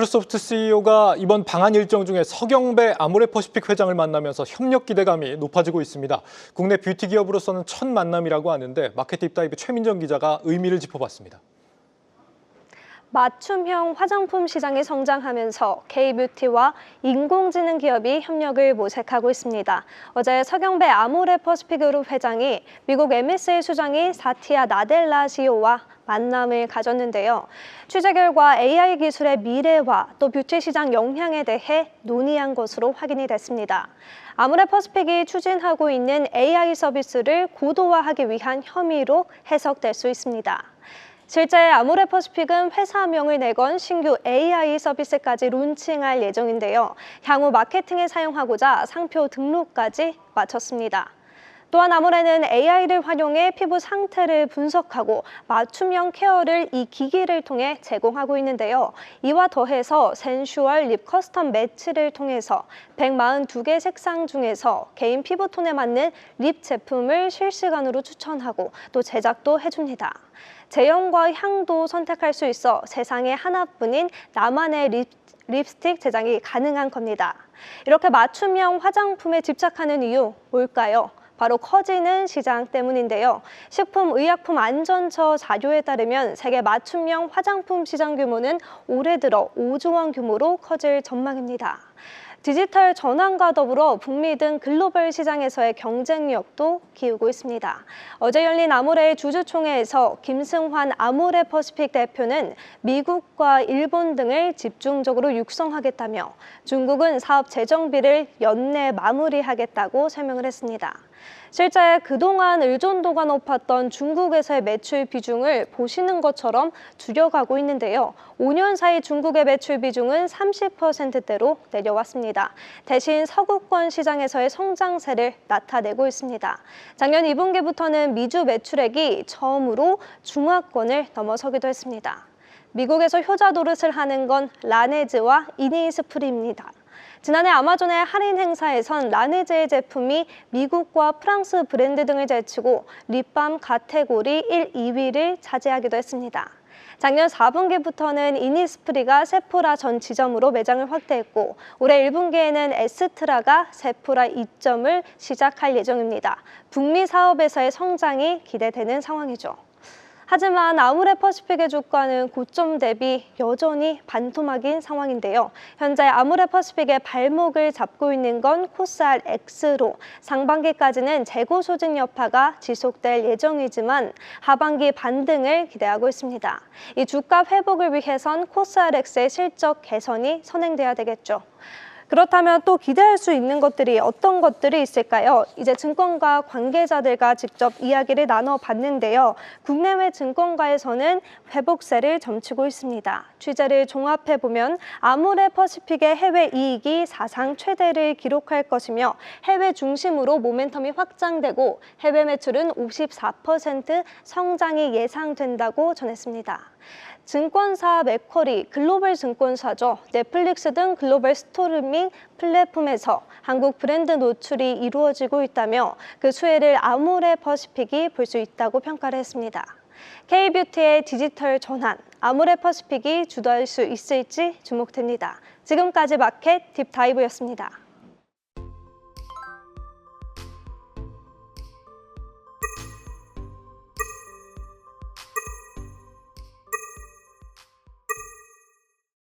마이크로소프트 CEO가 이번 방한 일정 중에 서경배 아모레퍼시픽 회장을 만나면서 협력 기대감이 높아지고 있습니다. 국내 뷰티 기업으로서는 첫 만남이라고 하는데 마켓 딥다이브 최민정 기자가 의미를 짚어봤습니다. 맞춤형 화장품 시장이 성장하면서 K-뷰티와 인공지능 기업이 협력을 모색하고 있습니다. 어제 서경배 아모레퍼시픽그룹 회장이 미국 MSA 수장인 사티아 나델라 CEO와 만남을 가졌는데요. 취재 결과 AI 기술의 미래와 또 뷰티 시장 영향에 대해 논의한 것으로 확인이 됐습니다. 아모레퍼시픽이 추진하고 있는 AI 서비스를 고도화하기 위한 혐의로 해석될 수 있습니다. 실제 아모레퍼시픽은 회사명을 내건 신규 AI 서비스까지 론칭할 예정인데요. 향후 마케팅에 사용하고자 상표 등록까지 마쳤습니다. 또한 아모레는 AI를 활용해 피부 상태를 분석하고 맞춤형 케어를 이 기기를 통해 제공하고 있는데요. 이와 더해서 센슈얼 립 커스텀 매치를 통해서 142개 색상 중에서 개인 피부톤에 맞는 립 제품을 실시간으로 추천하고 또 제작도 해줍니다. 제형과 향도 선택할 수 있어 세상에 하나뿐인 나만의 립스틱 제작이 가능한 겁니다. 이렇게 맞춤형 화장품에 집착하는 이유 뭘까요? 바로 커지는 시장 때문인데요. 식품의약품안전처 자료에 따르면 세계 맞춤형 화장품 시장 규모는 올해 들어 5조 원 규모로 커질 전망입니다. 디지털 전환과 더불어 북미 등 글로벌 시장에서의 경쟁력도 키우고 있습니다. 어제 열린 아모레 주주총회에서 김승환 아모레퍼시픽 대표는 미국과 일본 등을 집중적으로 육성하겠다며 중국은 사업 재정비를 연내 마무리하겠다고 설명을 했습니다. 실제 그동안 의존도가 높았던 중국에서의 매출 비중을 보시는 것처럼 줄여가고 있는데요. 5년 사이 중국의 매출 비중은 30%대로 내려왔습니다. 대신 서구권 시장에서의 성장세를 나타내고 있습니다. 작년 2분기부터는 미주 매출액이 처음으로 중하권을 넘어서기도 했습니다. 미국에서 효자 노릇을 하는 건 라네즈와 이니스프리입니다. 지난해 아마존의 할인 행사에선 라네즈의 제품이 미국과 프랑스 브랜드 등을 제치고 립밤 카테고리 1, 2위를 차지하기도 했습니다. 작년 4분기부터는 이니스프리가 세포라 전 지점으로 매장을 확대했고 올해 1분기에는 에스트라가 세포라 이점을 시작할 예정입니다. 북미 사업에서의 성장이 기대되는 상황이죠. 하지만 아모레퍼시픽의 주가는 고점 대비 여전히 반토막인 상황인데요. 현재 아모레퍼시픽의 발목을 잡고 있는 건 코스알 X로 상반기까지는 재고 소진 여파가 지속될 예정이지만 하반기 반등을 기대하고 있습니다. 이 주가 회복을 위해선 코스알 X의 실적 개선이 선행돼야 되겠죠. 그렇다면 또 기대할 수 있는 것들이 어떤 것들이 있을까요? 이제 증권가 관계자들과 직접 이야기를 나눠봤는데요. 국내외 증권가에서는 회복세를 점치고 있습니다. 취재를 종합해보면 아모레퍼시픽의 해외 이익이 사상 최대를 기록할 것이며 해외 중심으로 모멘텀이 확장되고 해외 매출은 54% 성장이 예상된다고 전했습니다. 증권사 맥쿼리, 글로벌 증권사죠. 넷플릭스 등 글로벌 스트리밍 플랫폼에서 한국 브랜드 노출이 이루어지고 있다며 그 수혜를 아모레퍼시픽이 볼 수 있다고 평가를 했습니다. K-뷰티의 디지털 전환, 아모레퍼시픽이 주도할 수 있을지 주목됩니다. 지금까지 마켓 딥다이브였습니다.